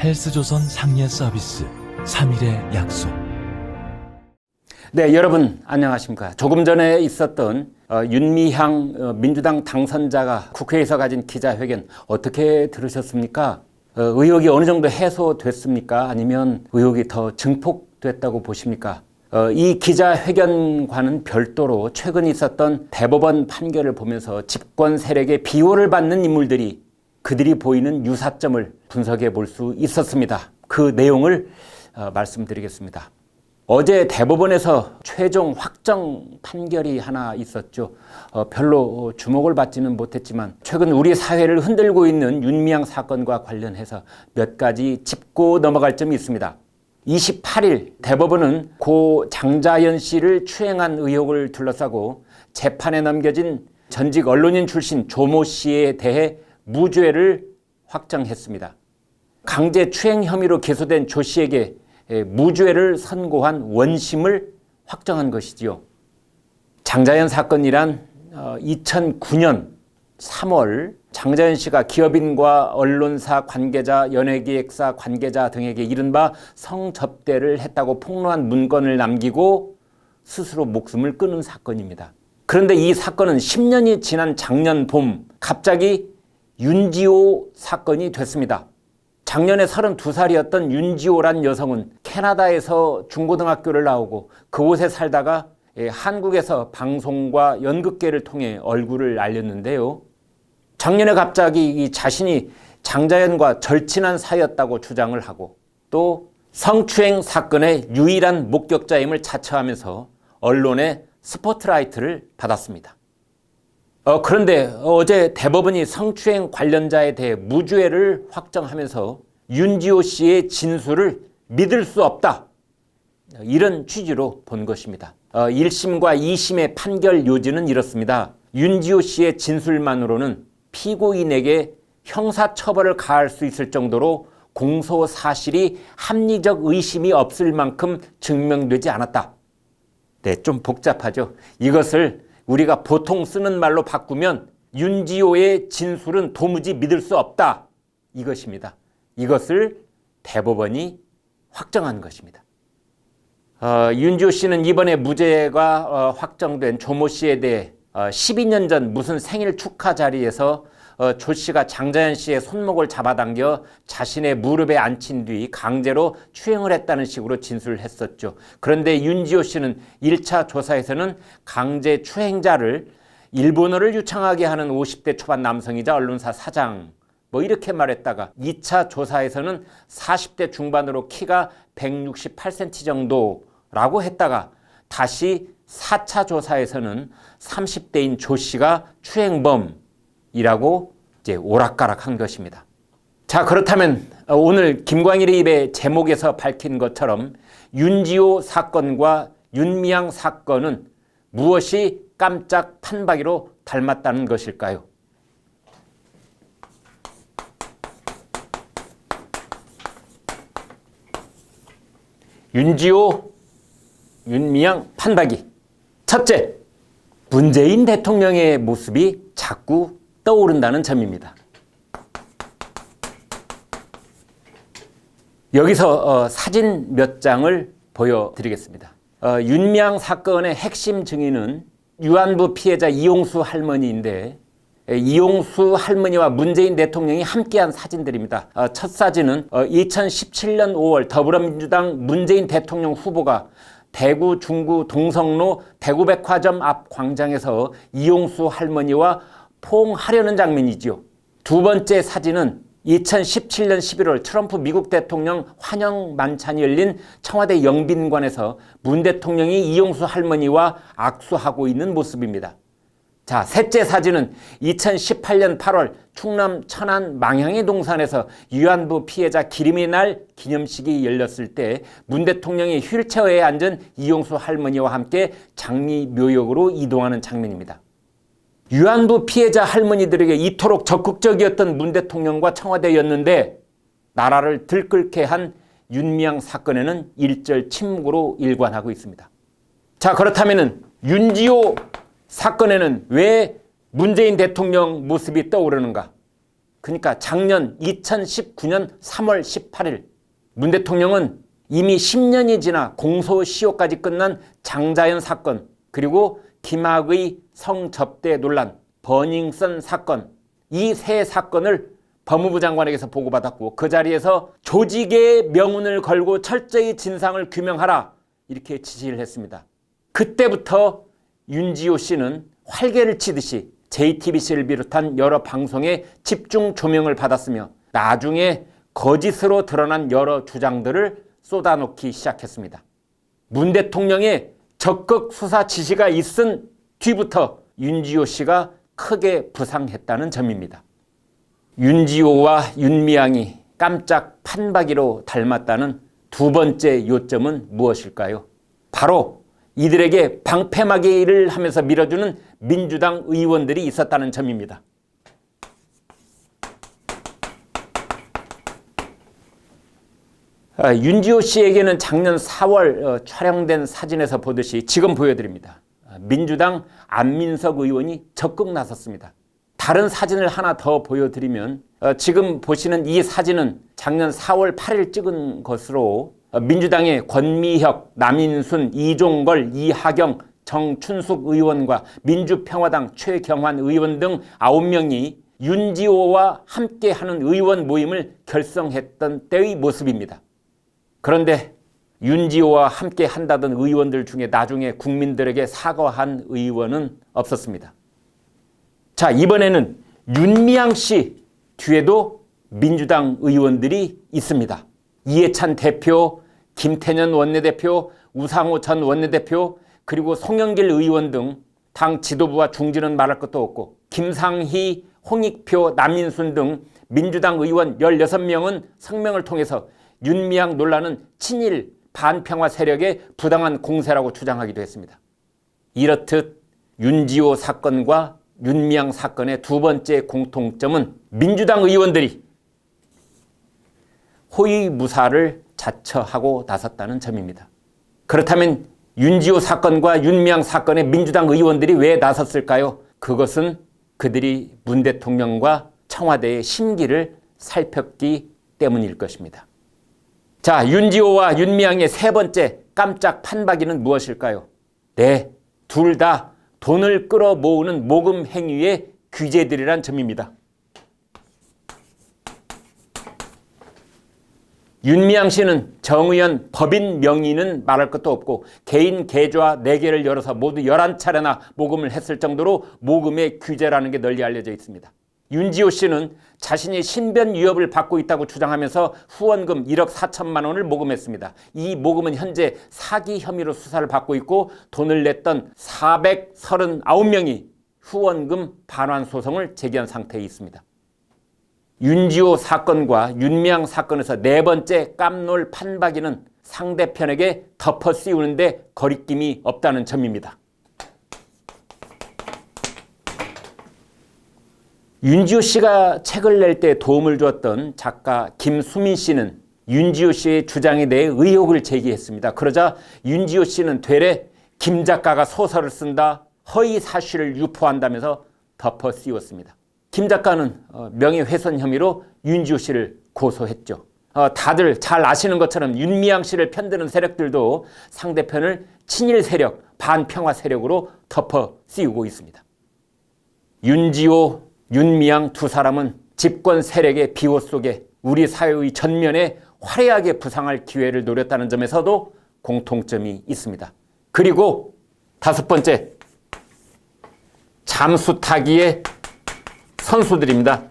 헬스조선 상례 서비스 3일의 약속. 네, 여러분 안녕하십니까. 조금 전에 있었던 윤미향 민주당 당선자가 국회에서 가진 기자회견 어떻게 들으셨습니까? 의혹이 어느 정도 해소됐습니까? 아니면 의혹이 더 증폭됐다고 보십니까? 이 기자회견과는 별도로 최근 있었던 대법원 판결을 보면서 집권 세력의 비호를 받는 인물들이 그들이 보이는 유사점을 분석해 볼 수 있었습니다. 그 내용을 말씀드리겠습니다. 어제 대법원에서 최종 확정 판결이 하나 있었죠. 별로 주목을 받지는 못했지만 최근 우리 사회를 흔들고 있는 윤미향 사건과 관련해서 몇 가지 짚고 넘어갈 점이 있습니다. 28일 대법원은 고 장자연 씨를 추행한 의혹을 둘러싸고 재판에 넘겨진 전직 언론인 출신 조모 씨에 대해 무죄를 확정했습니다. 강제 추행 혐의로 기소된 조 씨에게 무죄를 선고한 원심을 확정한 것이지요. 장자연 사건이란 2009년 3월 장자연 씨가 기업인과 언론사 관계자, 연예기획사 관계자 등에게 이른바 성접대를 했다고 폭로한 문건을 남기고 스스로 목숨을 끊은 사건입니다. 그런데 이 사건은 10년이 지난 작년 봄 갑자기 윤지호 사건이 됐습니다. 작년에 32살이었던 윤지호란 여성은 캐나다에서 중고등학교를 나오고 그곳에 살다가 한국에서 방송과 연극계를 통해 얼굴을 알렸는데요. 작년에 갑자기 자신이 장자연과 절친한 사이였다고 주장을 하고 또 성추행 사건의 유일한 목격자임을 자처하면서 언론의 스포트라이트를 받았습니다. 그런데 어제 대법원이 성추행 관련자에 대해 무죄를 확정하면서 윤지호 씨의 진술을 믿을 수 없다. 이런 취지로 본 것입니다. 1심과 2심의 판결 요지는 이렇습니다. 윤지호 씨의 진술만으로는 피고인에게 형사처벌을 가할 수 있을 정도로 공소 사실이 합리적 의심이 없을 만큼 증명되지 않았다. 네, 좀 복잡하죠. 이것을 우리가 보통 쓰는 말로 바꾸면 윤지호의 진술은 도무지 믿을 수 없다. 이것입니다. 이것을 대법원이 확정한 것입니다. 윤지호 씨는 이번에 무죄가 확정된 조모 씨에 대해 12년 전 무슨 생일 축하 자리에서 조 씨가 장자연 씨의 손목을 잡아당겨 자신의 무릎에 앉힌 뒤 강제로 추행을 했다는 식으로 진술을 했었죠. 그런데 윤지호 씨는 1차 조사에서는 강제 추행자를 일본어를 유창하게 하는 50대 초반 남성이자 언론사 사장 이렇게 말했다가 2차 조사에서는 40대 중반으로 키가 168cm 정도라고 했다가 다시 4차 조사에서는 30대인 조 씨가 추행범이라고 이제 오락가락한 것입니다. 자, 그렇다면 오늘 김광일의 입에 제목에서 밝힌 것처럼 윤지호 사건과 윤미향 사건은 무엇이 깜짝 판박이로 닮았다는 것일까요? 윤지호, 윤미향 판박이. 첫째, 문재인 대통령의 모습이 자꾸 떠오른다는 점입니다. 여기서 사진 몇 장을 보여드리겠습니다. 윤미향 사건의 핵심 증인은 유안부 피해자 이용수 할머니인데 이용수 할머니와 문재인 대통령이 함께한 사진들입니다. 첫 사진은 2017년 5월 더불어민주당 문재인 대통령 후보가 대구 중구 동성로 대구백화점 앞 광장에서 이용수 할머니와 포옹하려는 장면이지요. 두 번째 사진은 2017년 11월 트럼프 미국 대통령 환영 만찬이 열린 청와대 영빈관에서 문 대통령이 이용수 할머니와 악수하고 있는 모습입니다. 자, 셋째 사진은 2018년 8월 충남 천안 망향의 동산에서 위안부 피해자 기림의 날 기념식이 열렸을 때 문 대통령이 휠체어에 앉은 이용수 할머니와 함께 장리묘역으로 이동하는 장면입니다. 위안부 피해자 할머니들에게 이토록 적극적이었던 문 대통령과 청와대였는데 나라를 들끓게 한 윤미향 사건에는 일절 침묵으로 일관하고 있습니다. 자, 그렇다면 윤지호 사건에는 왜 문재인 대통령 모습이 떠오르는가? 그러니까 작년 2019년 3월 18일 문 대통령은 이미 10년이 지나 공소시효까지 끝난 장자연 사건, 그리고 김학의 성접대 논란, 버닝썬 사건, 이 세 사건을 법무부 장관에게서 보고받았고, 그 자리에서 조직의 명운을 걸고 철저히 진상을 규명하라, 이렇게 지시를 했습니다. 그때부터 윤지호 씨는 활개를 치듯이 JTBC를 비롯한 여러 방송에 집중 조명을 받았으며, 나중에 거짓으로 드러난 여러 주장들을 쏟아놓기 시작했습니다. 문 대통령의 적극 수사 지시가 있은 뒤부터 윤지호 씨가 크게 부상했다는 점입니다. 윤지호와 윤미향이 깜짝 판박이로 닮았다는 두 번째 요점은 무엇일까요? 바로 이들에게 방패막이를 하면서 밀어주는 민주당 의원들이 있었다는 점입니다. 윤지호 씨에게는 작년 4월 촬영된 사진에서 보듯이 지금 보여드립니다. 민주당 안민석 의원이 적극 나섰습니다. 다른 사진을 하나 더 보여드리면, 지금 보시는 이 사진은 작년 4월 8일 찍은 것으로 민주당의 권미혁, 남인순, 이종걸, 이하경, 정춘숙 의원과 민주평화당 최경환 의원 등 9명이 윤지호와 함께하는 의원 모임을 결성했던 때의 모습입니다. 그런데 윤지호와 함께 한다던 의원들 중에 나중에 국민들에게 사과한 의원은 없었습니다. 자, 이번에는 윤미향 씨 뒤에도 민주당 의원들이 있습니다. 이해찬 대표, 김태년 원내대표, 우상호 전 원내대표, 그리고 송영길 의원 등 당 지도부와 중진은 말할 것도 없고, 김상희, 홍익표, 남인순 등 민주당 의원 16명은 성명을 통해서 윤미향 논란은 친일 반평화 세력의 부당한 공세라고 주장하기도 했습니다. 이렇듯 윤지호 사건과 윤미향 사건의 두 번째 공통점은 민주당 의원들이 호위무사를 자처하고 나섰다는 점입니다. 그렇다면 윤지호 사건과 윤미향 사건에 민주당 의원들이 왜 나섰을까요? 그것은 그들이 문 대통령과 청와대의 심기를 살폈기 때문일 것입니다. 자, 윤지호와 윤미향의 세 번째 깜짝 판박이는 무엇일까요? 네, 둘 다 돈을 끌어모으는 모금 행위의 귀재들이란 점입니다. 윤미향 씨는 정의연 법인 명의는 말할 것도 없고, 개인 계좌 4개를 열어서 모두 11차례나 모금을 했을 정도로 모금의 귀재라는 게 널리 알려져 있습니다. 윤지호 씨는 자신이 신변 위협을 받고 있다고 주장하면서 후원금 1억 4천만 원을 모금했습니다. 이 모금은 현재 사기 혐의로 수사를 받고 있고, 돈을 냈던 439명이 후원금 반환 소송을 제기한 상태에 있습니다. 윤지호 사건과 윤미향 사건에서 네 번째 깜놀 판박이는 상대편에게 덮어 씌우는데 거리낌이 없다는 점입니다. 윤지호 씨가 책을 낼 때 도움을 주었던 작가 김수민 씨는 윤지호 씨의 주장에 대해 의혹을 제기했습니다. 그러자 윤지호 씨는 되레 김 작가가 소설을 쓴다, 허위 사실을 유포한다면서 덮어 씌웠습니다. 김 작가는 명예훼손 혐의로 윤지호 씨를 고소했죠. 다들 잘 아시는 것처럼 윤미향 씨를 편드는 세력들도 상대편을 친일 세력, 반평화 세력으로 덮어 씌우고 있습니다. 윤지호, 윤미향 두 사람은 집권 세력의 비호 속에 우리 사회의 전면에 화려하게 부상할 기회를 노렸다는 점에서도 공통점이 있습니다. 그리고 다섯 번째, 잠수 타기의 선수들입니다.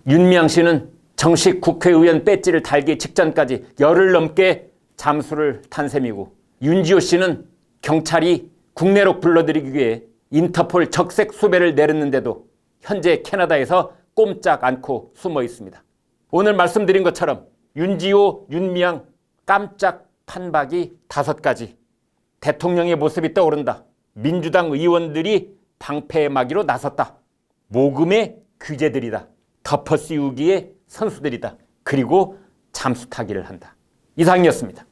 윤미향 씨는 정식 국회의원 배지를 달기 직전까지 열흘 넘게 잠수를 탄 셈이고, 윤지호 씨는 경찰이 국내로 불러들이기 위해 인터폴 적색 수배를 내렸는데도 현재 캐나다에서 꼼짝 않고 숨어 있습니다. 오늘 말씀드린 것처럼 윤지호, 윤미향 깜짝 판박이 5가지, 대통령의 모습이 떠오른다, 민주당 의원들이 방패막이로 나섰다, 모금의 귀재들이다, 덮어씌우기의 선수들이다, 그리고 잠수 타기를 한다. 이상이었습니다.